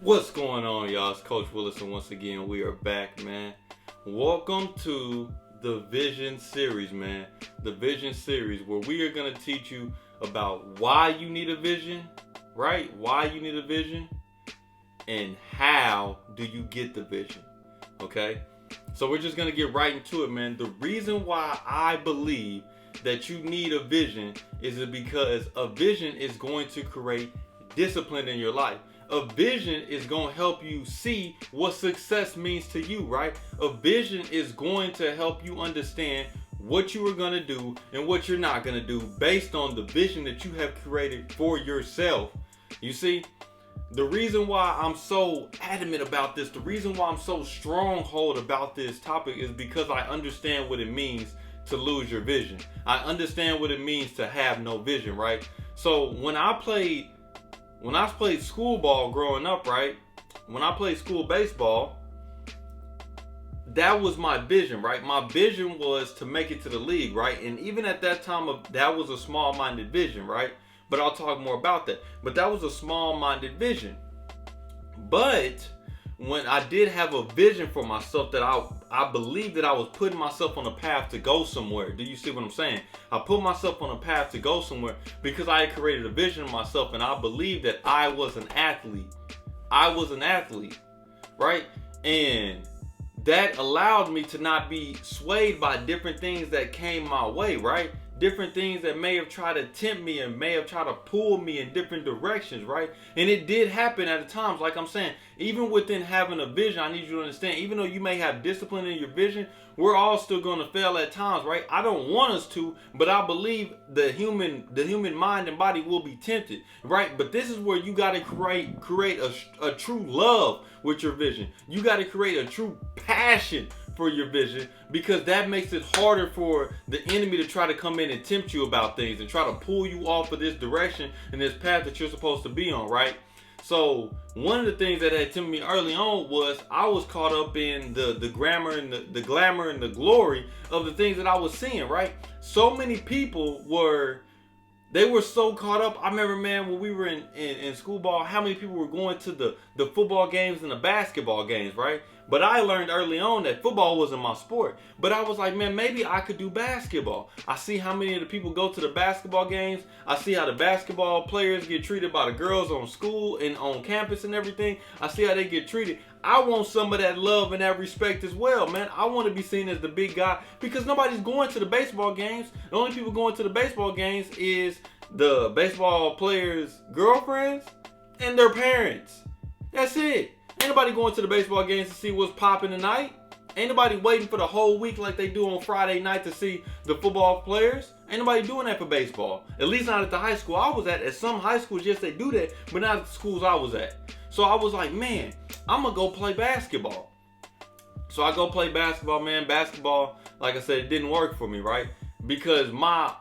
What's going on, y'all? It's Coach Williz, and once again, we are back, man. Welcome to the Vision Series, man. The Vision Series, where we are going to teach you about why you need a vision, right? Why you need a vision, and how do you get the vision, okay? So we're just going to get right into it, man. The reason why I believe that you need a vision is because a vision is going to create discipline in your life. A vision is going to help you see what success means to you, right? A vision is going to help you understand what you are going to do and what you're not going to do based on the vision that you have created for yourself. You see, the reason why I'm so adamant about this, the reason why I'm so stronghold about this topic is because I understand what it means to lose your vision. I understand what it means to have no vision, right? So when I played school ball growing up, right? When I played school baseball, that was my vision, right? My vision was to make it to the league, right? And even at that time, that was a small-minded vision, right? But I'll talk more about that. But that was a small-minded vision. But when I did have a vision for myself, that I believed that I was putting myself on a path to go somewhere. Do you see what I'm saying? I put myself on a path to go somewhere because I had created a vision of myself, and I believed that I was an athlete. I was an athlete, right? And that allowed me to not be swayed by different things that came my way, right? Different things that may have tried to tempt me and may have tried to pull me in different directions, right? And it did happen at times. Like I'm saying, even within having a vision, I need you to understand, even though you may have discipline in your vision, we're all still going to fail at times, right? I don't want us to, but I believe the human mind and body will be tempted, right? But this is where you got to create a true love with your vision. You got to create a true passion for your vision, because that makes it harder for the enemy to try to come in and tempt you about things and try to pull you off of this direction and this path that you're supposed to be on, right? So one of the things that had tempted me early on was I was caught up in the glamour and the glamour and the glory of the things that I was seeing, right? So many people were so caught up. I remember, man, when we were in school ball, how many people were going to the football games and the basketball games, right? But I learned early on that football wasn't my sport. But I was like, man, maybe I could do basketball. I see how many of the people go to the basketball games. I see how the basketball players get treated by the girls on school and on campus and everything. I see how they get treated. I want some of that love and that respect as well, man. I want to be seen as the big guy, because nobody's going to the baseball games. The only people going to the baseball games is the baseball players' girlfriends and their parents. That's it. Ain't nobody going to the baseball games to see what's popping tonight. Ain't nobody waiting for the whole week like they do on Friday night to see the football players. Ain't nobody doing that for baseball. At least not at the high school I was at. At some high schools, yes, they do that, but not at the schools I was at. So I was like, man, I'm going to go play basketball. So I go play basketball, man. Basketball, like I said, it didn't work for me, right? Because my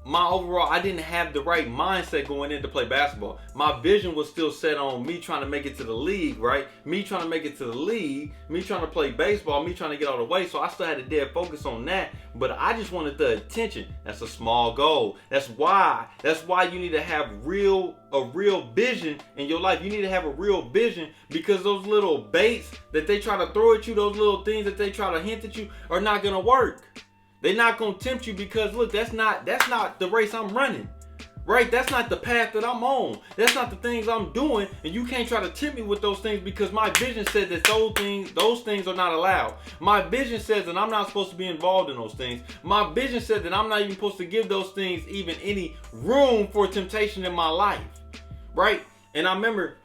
overall, I didn't have the right mindset going in to play basketball. My vision was still set on me trying to make it to the league, right? Me trying to make it to the league, me trying to play baseball, me trying to get all the way. So I still had a dead focus on that, but I just wanted the attention. That's a small goal. That's why you need to have a real vision in your life. You need to have a real vision, because those little baits that they try to throw at you, those little things that they try to hint at you, are not going to work. They're not going to tempt you, because look, that's not the race I'm running, right? That's not the path that I'm on. That's not the things I'm doing, and you can't try to tempt me with those things, because my vision says that those things are not allowed. My vision says that I'm not supposed to be involved in those things. My vision says that I'm not even supposed to give those things even any room for temptation in my life, right? And I remember,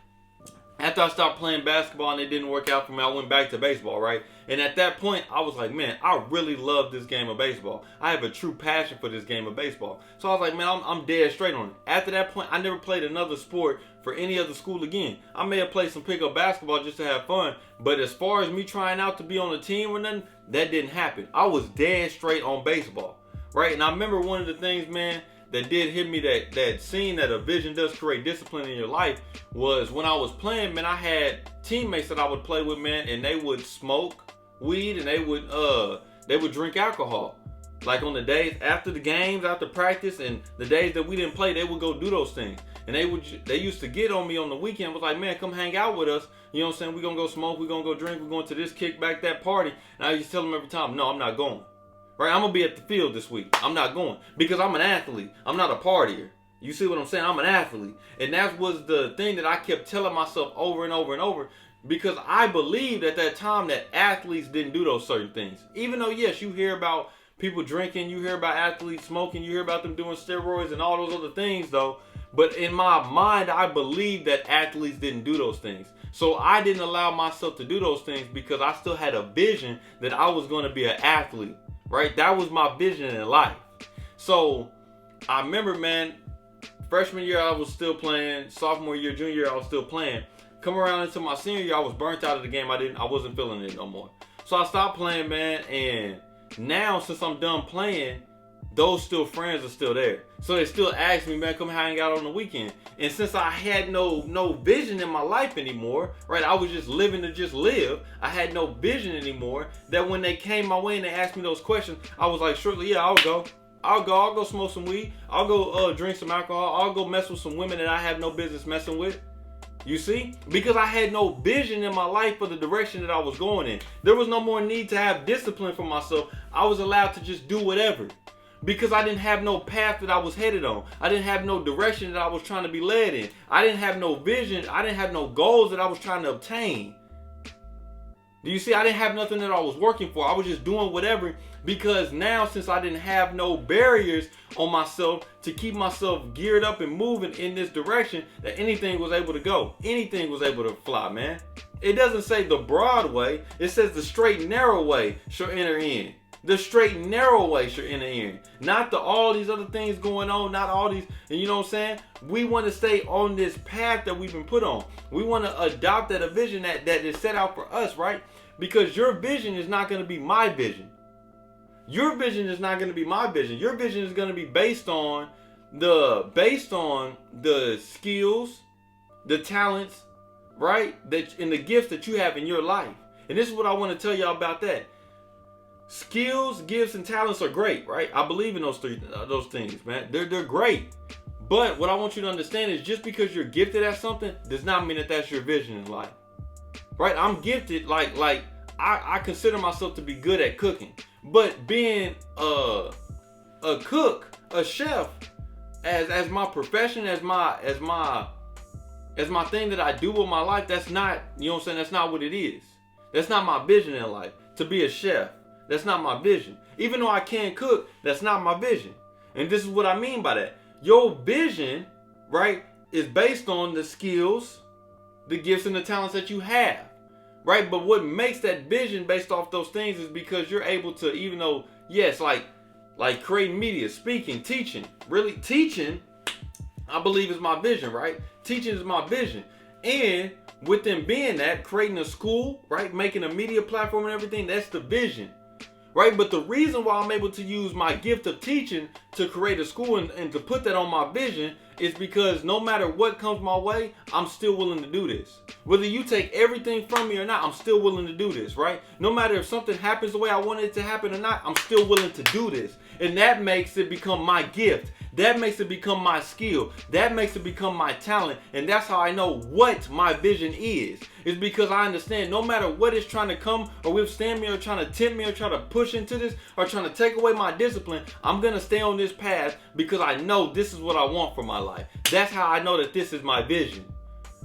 after I stopped playing basketball and it didn't work out for me, I went back to baseball, right? And at that point, I was like, man, I really love this game of baseball. I have a true passion for this game of baseball. So I was like, man, I'm dead straight on it. After that point, I never played another sport for any other school again. I may have played some pickup basketball just to have fun, but as far as me trying out to be on a team or nothing, that didn't happen. I was dead straight on baseball, right? And I remember one of the things, man, that did hit me, that scene that a vision does create discipline in your life, was when I was playing, man, I had teammates that I would play with, man, and they would smoke weed and they would drink alcohol. Like on the days after the games, after practice, and the days that we didn't play, they would go do those things. and they used to get on me on the weekend. Was like, man, come hang out with us. You know what I'm saying? We're gonna go smoke, we're gonna go drink, we're going to this kickback, that party. And I used to tell them every time, no, I'm not going. Right? I'm gonna be at the field this week. I'm not going because I'm an athlete. I'm not a partier. You see what I'm saying? I'm an athlete. And that was the thing that I kept telling myself over and over and over, because I believed at that time that athletes didn't do those certain things. Even though, yes, you hear about people drinking, you hear about athletes smoking, you hear about them doing steroids and all those other things though. But in my mind, I believed that athletes didn't do those things. So I didn't allow myself to do those things because I still had a vision that I was going to be an athlete, right? That was my vision in life. So I remember, man, freshman year I was still playing, sophomore year, junior year I was still playing. Come around into my senior year, I was burnt out of the game. I wasn't feeling it no more. So I stopped playing, man, and now since I'm done playing, those friends are still there. So they still ask me, man, come hang out on the weekend. And since I had no vision in my life anymore, right? I was just living to just live. I had no vision anymore. That when they came my way and they asked me those questions, I was like, surely, yeah, I'll go. I'll go smoke some weed. I'll go drink some alcohol. I'll go mess with some women that I have no business messing with. You see? Because I had no vision in my life for the direction that I was going in. There was no more need to have discipline for myself. I was allowed to just do whatever. Because I didn't have no path that I was headed on. I didn't have no direction that I was trying to be led in. I didn't have no vision. I didn't have no goals that I was trying to obtain. Do you see? I didn't have nothing that I was working for. I was just doing whatever, because now, since I didn't have no barriers on myself to keep myself geared up and moving in this direction, that anything was able to go. Anything was able to fly, man. It doesn't say the broad way. It says the straight and narrow way shall enter in. The straight and narrow way shall enter in. Not the all these other things going on, not all these, and you know what I'm saying? We want to stay on this path that we've been put on. We want to adopt that a vision that is set out for us, right? Because your vision is not going to be my vision. Your vision is not going to be my vision. Your vision is going to be based on the skills, the talents, right? That and the gifts that you have in your life. And this is what I want to tell y'all about that. Skills, gifts, and talents are great, right? I believe in those things, man. They're great. But what I want you to understand is just because you're gifted at something does not mean that that's your vision in life. Right? I'm gifted, like I consider myself to be good at cooking. But being a cook, a chef, as my profession, as my thing that I do with my life, that's not, you know what I'm saying, that's not what it is. That's not my vision in life. To be a chef, that's not my vision. Even though I can cook, that's not my vision. And this is what I mean by that. Your vision, right, is based on the skills, the gifts, and the talents that you have. Right? But what makes that vision based off those things is because you're able to, even though, yes, like creating media, speaking, teaching, really teaching, I believe is my vision, right? Teaching is my vision. And with them being that, creating a school, right? Making a media platform and everything, that's the vision. Right? But the reason why I'm able to use my gift of teaching to create a school and to put that on my vision is because no matter what comes my way, I'm still willing to do this. Whether you take everything from me or not, I'm still willing to do this, right? No matter if something happens the way I want it to happen or not, I'm still willing to do this. And that makes it become my gift. That makes it become my skill. That makes it become my talent. And that's how I know what my vision is. It's because I understand no matter what is trying to come or withstand me or trying to tempt me or try to push into this or trying to take away my discipline, I'm going to stay on this path because I know this is what I want for my life. That's how I know that this is my vision.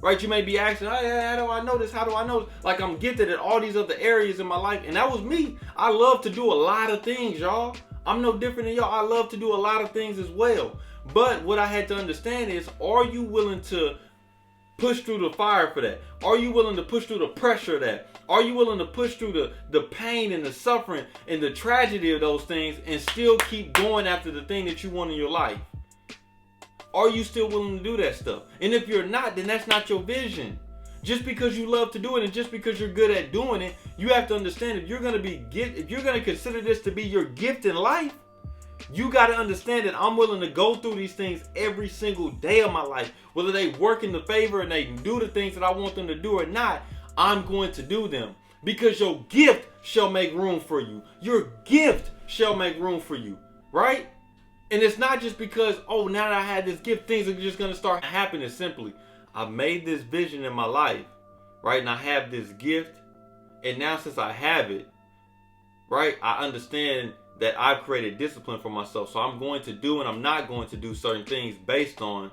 Right? You may be asking, how do I know this? How do I know this? Like, I'm gifted at all these other areas in my life. And that was me. I love to do a lot of things, y'all. I'm no different than y'all. I love to do a lot of things as well. But what I had to understand is, are you willing to push through the fire for that? Are you willing to push through the pressure of that? Are you willing to push through the pain and the suffering and the tragedy of those things and still keep going after the thing that you want in your life? Are you still willing to do that stuff? And if you're not, then that's not your vision. Just because you love to do it and just because you're good at doing it, you have to understand if you're going to consider this to be your gift in life, you got to understand that I'm willing to go through these things every single day of my life. Whether they work in the favor and they do the things that I want them to do or not, I'm going to do them. Because your gift shall make room for you. Your gift shall make room for you. Right? And it's not just because, oh, now that I had this gift, things are just going to start happening. Simply, I've made this vision in my life, right? And I have this gift. And now since I have it, right, I understand that I've created discipline for myself. So I'm going to do and I'm not going to do certain things based on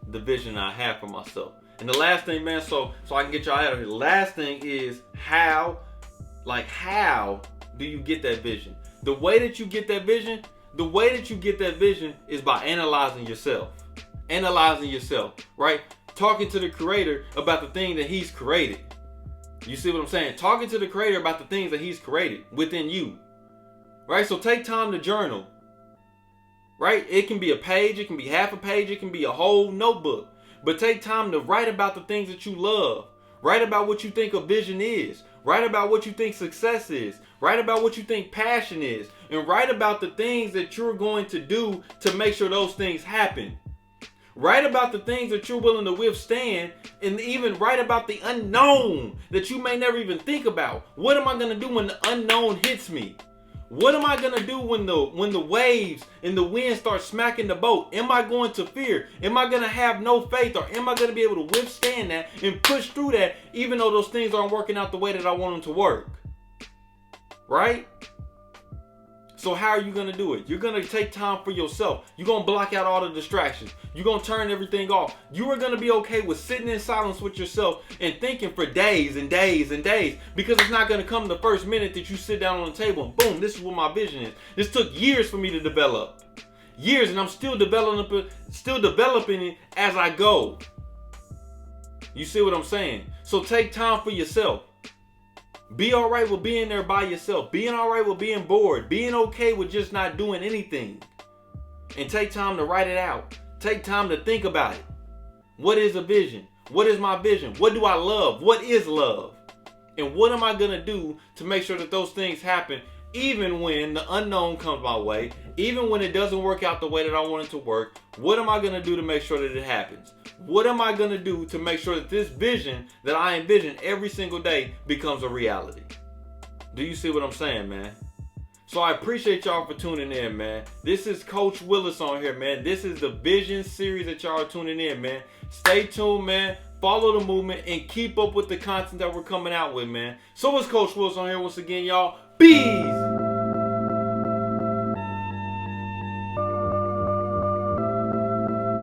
the vision I have for myself. And the last thing, man, so I can get y'all out of here. The last thing is how do you get that vision? The way that you get that vision is by analyzing yourself. Analyzing yourself, right? Talking to the creator about the thing that he's created. You see what I'm saying? Talking to the creator about the things that he's created within you. Right? So take time to journal. Right? It can be a page, it can be half a page, it can be a whole notebook. But take time to write about the things that you love. Write about what you think a vision is. Write about what you think success is. Write about what you think passion is. And write about the things that you're going to do to make sure those things happen. Write about the things that you're willing to withstand, and even write about the unknown that you may never even think about. What am I going to do when the unknown hits me? What am I going to do when the waves and the wind start smacking the boat? Am I going to fear? Am I going to have no faith? Or am I going to be able to withstand that and push through that even though those things aren't working out the way that I want them to work? Right? So how are you going to do it? You're going to take time for yourself. You're going to block out all the distractions. You're going to turn everything off. You are going to be okay with sitting in silence with yourself and thinking for days and days and days, because it's not going to come the first minute that you sit down on the table and boom, this is what my vision is. This took years for me to develop. Years, and I'm still developing it as I go. You see what I'm saying? So take time for yourself. Be all right with being there by yourself. Being all right with being bored. Being okay with just not doing anything. And take time to write it out. Take time to think about it. What is a vision? What is my vision? What do I love? What is love? And what am I going to do to make sure that those things happen even when the unknown comes my way? Even when it doesn't work out the way that I want it to work? What am I going to do to make sure that it happens? What am I going to do to make sure that this vision that I envision every single day becomes a reality? Do you see what I'm saying, man? So I appreciate y'all for tuning in, man. This is Coach Williz on here, man. This is the Vision series that y'all are tuning in, man. Stay tuned, man. Follow the movement and keep up with the content that we're coming out with, man. So it's Coach Williz on here once again, y'all. Peace!